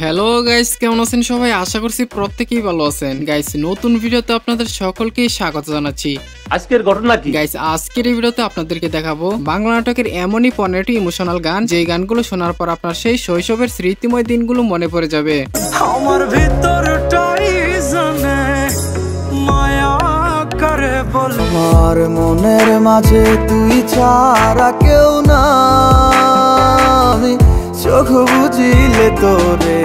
Hello guys, কেমন আছেন সবাই? আশা করছি প্রত্যেকেই ভালো আছেন। গাইস, নতুন ভিডিওতে আপনাদের সকলকে স্বাগত জানাচ্ছি। আজকের ঘটনা কি গাইস, আজকের এই ভিডিওতে আপনাদেরকে দেখাবো বাংলা নাটকের এমনই 15টি ইমোশনাল গান, যে গানগুলো শোনার পর আপনার সেই শৈশবের স্মৃতিময় দিনগুলো মনে পড়ে যাবে। আমার ভিতরটাই জানে মায়া করে বল, আমার মনের মাঝে তুই ছাড়া কেউ না, আমি চোখ বুঝিলে তোরে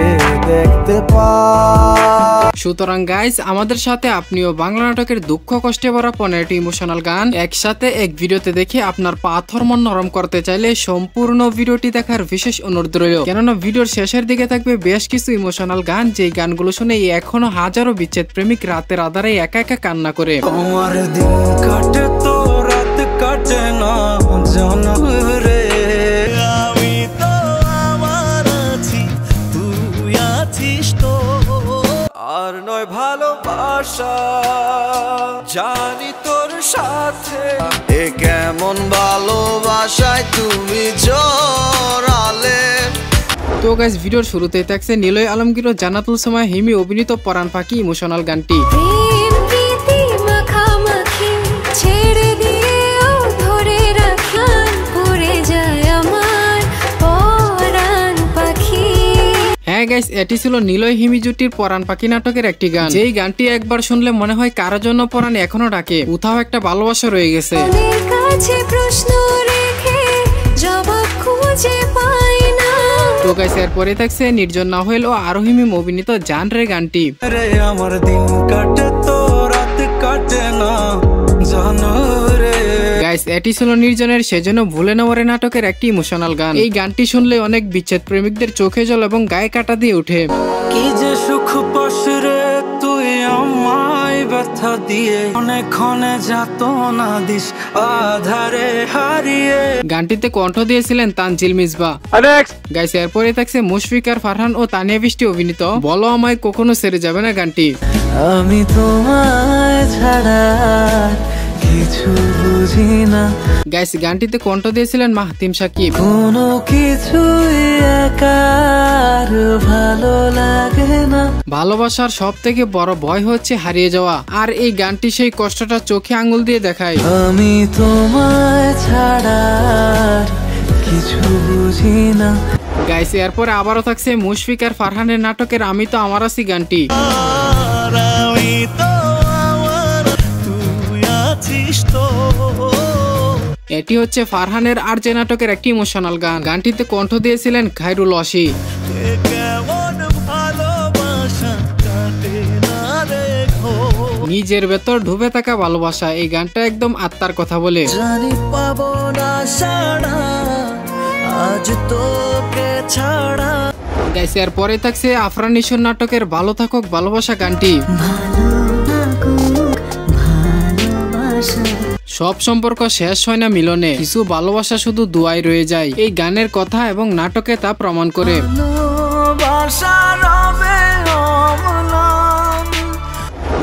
দেখতে পাই। সুতরাং গাইস, আমাদের সাথে আপনিও বাংলা নাটকের দুঃখ কষ্টে ভরা 15টি ইমোশনাল গান একসাথে এক ভিডিওতে দেখে আপনার পাথর মন নরম করতে চাইলে সম্পূর্ণ ভিডিওটি দেখার বিশেষ অনুরোধ রইল, কেননা ভিডিওর শেষের দিকে থাকবে বেশ কিছু ইমোশনাল গান, যেই গানগুলো শুনে এখনো হাজারো বিচ্ছেদ প্রেমিক রাতের আধারে একা একা কান্না করে। আমার দিন কাটে তো রাত কাটে না জানো রে, আমি তো আমার আছি তুই আছিস তো, আর নয় ভালোবাসা জানি তোর সাথে, এ কেমন ভালোবাসায় তুমি জড়ালে। তো গাইস, ভিডিওর শুরুতেই থাকছে নিলয় আলমগীর ও জান্নাতুল সময় হিমি অভিনীত পরাণ পাখি ইমোশনাল গানটি। হ্যাঁ গাইস, এটি ছিল নিলয় হিমি জুটির পরাণ পাখি নাটকের একটি গান, যেই গানটি একবার শুনলে মনে হয় কারোর জন্য পরাণ এখনো ডাকে, কোথাও একটা ভালোবাসা রয়ে গেছে। তো গাইস, এরপরে থাকছে নির্জন নাহয়েল ও আরোহিমি অভিনীত জান রে গানটি। আমার দিন কাটে তো রাত কাটে না জানো রে। গাইস, এটি ছিল নির্জনের সেজন্য ভুলে নেওয়ারে নাটকের একটি ইমোশনাল গান। এই গানটি শুনলে অনেক বিচ্ছেদ প্রেমিকদের চোখে জল এবং গায়ে কাটা দিয়ে ওঠে। কি যে সুখ পশরে তুই আমায় ব্যথা দিয়ে, অনেকক্ষণে যাত না দিস আধারে হারিয়ে। গানটিতে কণ্ঠ দিয়েছিলেন তানজিল মিসবা। গাইস, এরপরে থাকছে মুশফিক আর ফারহান ও তানিয়া বৃষ্টি অভিনীত বলো আমায় কখনো ছেড়ে যাবে না গানটি। আমি তোমায় ছাড়া কিছু বুঝি না। গাইস, গানটিতে কণ্ঠ দিয়েছিলেন মাহতিম সাকিব। কোনো কিছুই একার ভালো লাগে না, ভালোবাসার সব থেকে বড় ভয় হচ্ছে হারিয়ে যাওয়া, আর এই গানটি সেই কষ্টটা চোখে আঙুল দিয়ে দেখায়। আমি তোমায় ছাড়া কিছু বুঝি না। গাইস, এরপরে আবারও থাকছে মুশফিক আর ফারহানের নাটকের আমি তো আমার আছি গানটি। এটি হচ্ছে ফারহানের আর যে নাটকের একটি ইমোশনাল গান। গানটিতে কণ্ঠ দিয়েছিলেন খায়রুল অসি। নিজের ভেতর ডুবে থাকা ভালোবাসা, এই গানটা একদম আত্মার কথা বলে। জানি পাবো না সাড়া আজ তোকে ছাড়া। গাইস, এরপরে থাকছে আফরান নিশোর নাটকের ভালো থাকুক ভালোবাসা গানটি। সব সম্পর্ক শেষ হয় না মিলনে, কিছু ভালোবাসা শুধু দুয়ায় রয়ে যায়, এই গানের কথা এবং নাটকে তা প্রমাণ করে।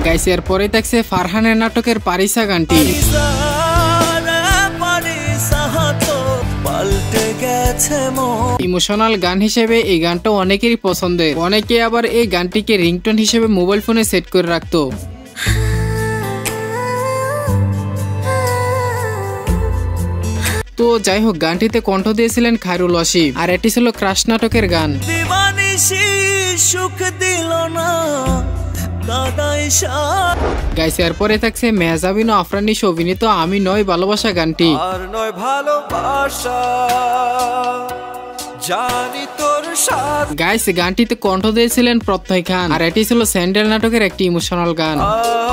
গাইস, এরপরে থাকছে ফারহানের নাটকের পারিসা গানটি। ইমোশনাল গান হিসেবে এই গানটা অনেকেরই পছন্দের, অনেকে আবার এই গানটিকে রিংটোন হিসেবে মোবাইল ফোনে সেট করে রাখতো। তো যাই হোক, গানটিতে কণ্ঠ দিয়েছিলেন খায়রুল অসি, আর এটি ছিল ক্রাশ নাটকের গান। গাইস, এরপরে থাকছে মেহজাবিন ও আফরান নিশো অভিনীত আমি নয় ভালোবাসা গানটি। আর নয় ভালোবাসা জানি তোর সাথে। গাইস, গানটিতে কণ্ঠ দিয়েছিলেন প্রত্যয় খান, আর এটি ছিল স্যান্ডেল নাটকের একটি ইমোশনাল গান।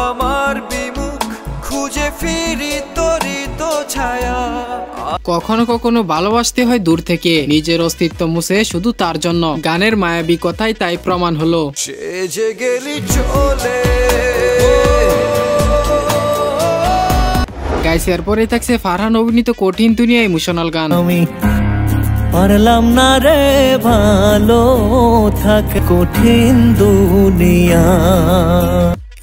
আমার বিমুখ খুঁজে ফিরি তোরই তো ছায়া। কখনো কখনো ভালোবাসতে হয় দূর থেকে, নিজের অস্তিত্ব মুছে শুধু তার জন্য, গানের মায়াবী কথাই তাই প্রমাণ হলো। সে যে গেলি চলে। গাইস, এরপরে থাকছে ফারহান অভিনীত কঠিন দুনিয়া ইমোশনাল গান। আমি পারলাম না রে ভালো থাক কঠিন দুনিয়া।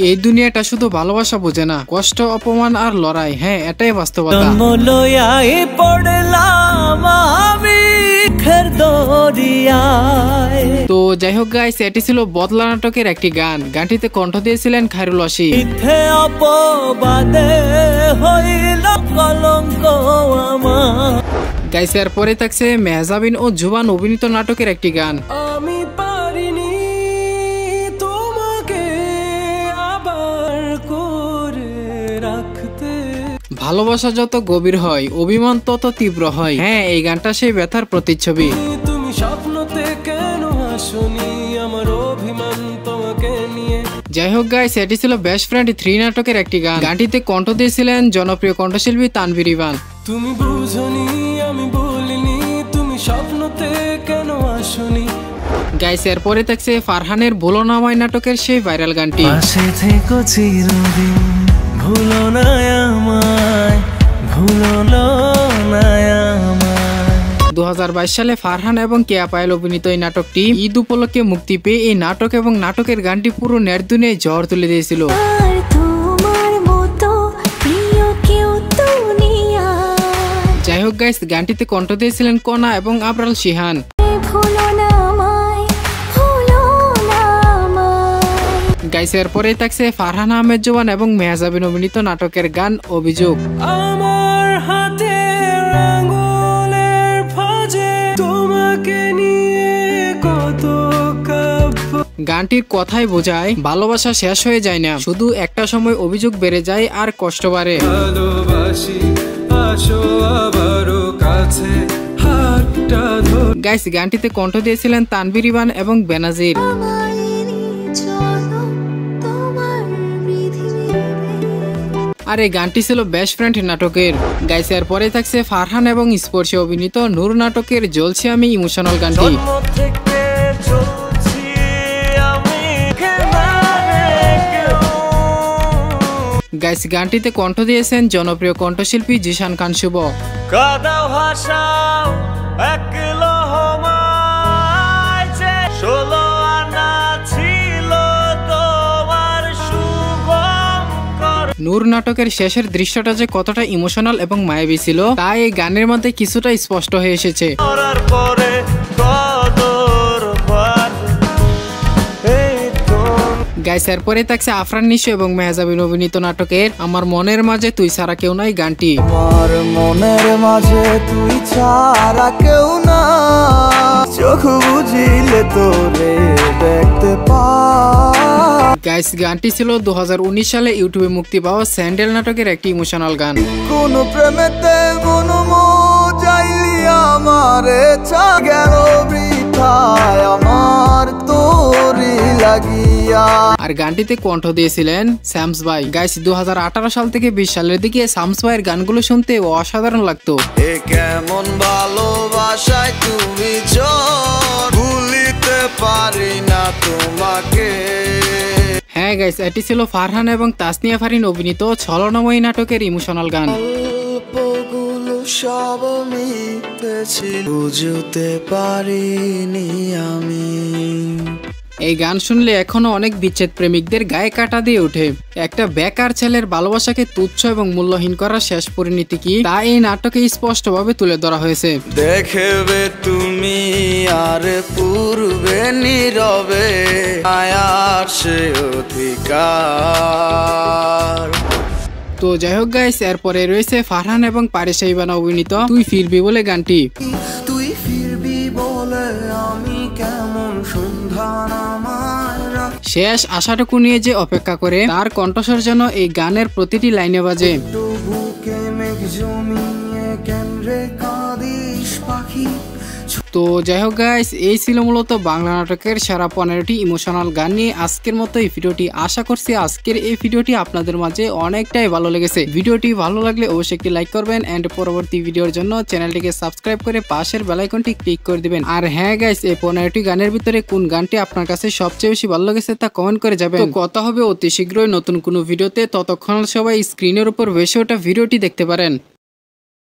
এই দুনিয়াটা শুধু ভালোবাসা বোঝে না, কষ্ট, অপমান আর লড়াই। হ্যাঁ, এটাই বাস্তবতা। পড়লাম আমি তো যাই হোক গাইস, এটি ছিল বদলা নাটকের একটি গান। গানটিতে কণ্ঠ দিয়েছিলেন খায়রুল ওয়াসি। গাইস এর পরে থাকছে মেহজাবিন ও জুবান অভিনীত নাটকের একটি গান। আমি পারিনি তোমাকে আবার করে রাখতে, ভালোবাসা যত গভীর হয় অভিমান তত তীব্র হয়। হ্যাঁ, এই গানটা সেই ব্যথার প্রতিচ্ছবি। তুমি স্বপ্নতে কেন আসনি, আমার অভিমান তোমাকে নিয়ে। যাই হোক গাইস, এটি ছিল বেস্ট ফ্রেন্ড 3 নাটকের একটি গান। গানটিতে কণ্ঠ দিয়েছিলেন জনপ্রিয় কণ্ঠশিল্পী তানভীর ইভান। তুমি বুঝনি আমি বলিনি, তুমি স্বপ্নতে কেন আসনি। গাইস এর পরে থাকছে ফারহানের ভুলো না আমায় নাটকের সেই ভাইরাল গানটি। পাশে থেকো চিরদিন, ভুলো না আমায়, ভুলো না আমায়। 2022 সালে ফারহান এবং কেয়া পায়েল অভিনীত এই নাটকটি ঈদ উপলক্ষে মুক্তি পেয়ে এই নাটক এবং নাটকের গানটি পুরো নেট দুনিয়ায় ঝড় তুলে দিয়েছিল। যাই হোক গাইস, গানটিতে কণ্ঠ দিয়েছিলেন কনা এবং আবরাল শিহান। গাইস এর পরেই থাকছে ফারহান আহমেদ জুবান এবং মেহজাবিন অভিনীত নাটকের গান অভিযোগ। আমার হাতের আঙ্গুলের ফাঁজে তোমাকে নিয়ে কত গানটির কথাই বোঝায় ভালোবাসা শেষ হয়ে যায় না, শুধু একটা সময় অভিযোগ বেড়ে যায় আর কষ্ট বাড়ে। ভালোবাসি আসো আবারও কাছে হাতটা ধরে। গাইস গানটিতে কণ্ঠ দিয়েছিলেন তানভীর ইভান এবং বেনাজির। আর এই গানটি ছিল বেস্ট ফ্রেন্ড নাটকের। গাইস এর পরে থাকছে ফারহান এবং স্পর্শে অভিনীত নূর নাটকের জ্বলছি আমি ইমোশনাল গানটি। গাইস গানটিতে কণ্ঠ দিয়েছেন জনপ্রিয় কণ্ঠশিল্পী জিশান খান শুভ। নূর নাটকের শেষের দৃশ্যটা যে কতটা ইমোশনাল এবং মায়াবী ছিল তা এই গানের মধ্যে কিছুটা স্পষ্ট হয়ে এসেছে। গাইস এর পরে থাকছে আফরান নিশো এবং মেহজাবিন অভিনীত নাটকের আমার মনের মাঝে তুই ছাড়া কেউ নাই গানটি। আমার মনের মাঝে তুই ছাড়া কেউ না, চোখ বুঝিলে তোরে দেখতে পাই। গাইস গানটি ছিল 2019 সালে ইউটিউবে মুক্তি পাওয়া স্যান্ডেল নাটকের একটি ইমোশনাল গান। কোন প্রেমেতে মন যাইলি আমারে ছা গেল বৃথায় আমার তোরি লাগিয়া। আর গানটিতে কণ্ঠ দিয়েছিলেন শামস ভাই। গাইস 2018 সাল থেকে 20 সালের দিকে শামস ভাইয়ের গানগুলো শুনতে অসাধারণ লাগতো। এ কেমন ভালোবাসায় তুমি ভুলিতে পারি না তোমাকে। হ্যাঁ গাইস, এটি ছিল ফারহান এবং তাসনিয়া ফারিন অভিনীত ছলনাময়ী নাটকের ইমোশনাল গান। সব মিথ্যে বুঝতে পারিনি আমি। এই গান শুনলে এখনো অনেক বিচ্ছেদ প্রেমিকদের গায়ে কাটা দিয়ে ওঠে। একটা বেকার ছেলের ভালোবাসাকে তুচ্ছ এবং মূল্যহীন করার শেষ পরিণতি কি তা এই নাটকে স্পষ্টভাবে তুলে ধরা হয়েছে। দেখবে তুমি আর পূর্বে নীরবে আয়ার সে অধিকার। তো যাই হোক গাইস, এরপরে রয়েছে ফারহান এবং পারিসা ইভানা অভিনীত তুই ফিরবি বলে গানটি। তুই ফিরবি বলে আমি কেমন সন্ধান শেষ আশাটুকু নিয়ে যে অপেক্ষা করে তার কণ্ঠস্বর যেন এই গানের প্রতিটি লাইনে বাজে। তো যাই হোক গাইস, এই ছিল মূলত বাংলা নাটকের সেরা 15টি ইমোশনাল গান নিয়ে আজকের মতো এই ভিডিওটি। আশা করছি আজকের এই ভিডিওটি আপনাদের মাঝে অনেকটাই ভালো লেগেছে। ভিডিওটি ভালো লাগলে অবশ্যই একটি লাইক করবেন এন্ড পরবর্তী ভিডিওর জন্য চ্যানেলটিকে সাবস্ক্রাইব করে পাশের বেল আইকনটি ক্লিক করে দিবেন। আর হ্যাঁ গাইস, এই 15টি গানের ভিতরে কোন গানটি আপনার কাছে সবচেয়ে বেশি ভালো লেগেছে তা কমেন্ট করে যাবেন। তো কথা হবে অতি শীঘ্রই নতুন কোনো ভিডিওতে, ততক্ষণ সবাই স্ক্রিনের উপর ভেসে ওঠা ভিডিওটি দেখতে পারেন।